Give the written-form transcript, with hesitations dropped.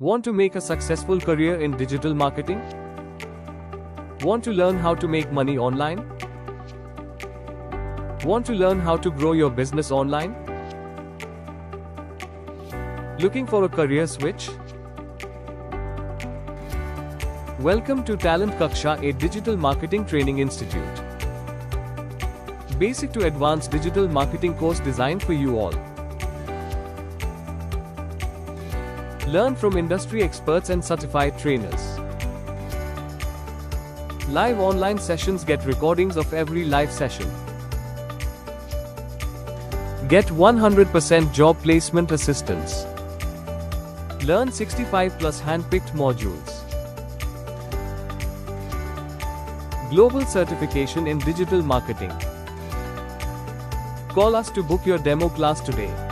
Want to make a successful career in digital marketing? Want to learn how to make money online? Want to learn how to grow your business online? Looking for a career switch? Welcome to Talent Kaksha, a digital marketing training institute. Basic to advanced digital marketing course designed for you all. Learn from industry experts and certified trainers. Live online sessions, get recordings of every live session. Get 100% job placement assistance. Learn 65 plus hand-picked modules. Global certification in digital marketing. Call us to book your demo class today.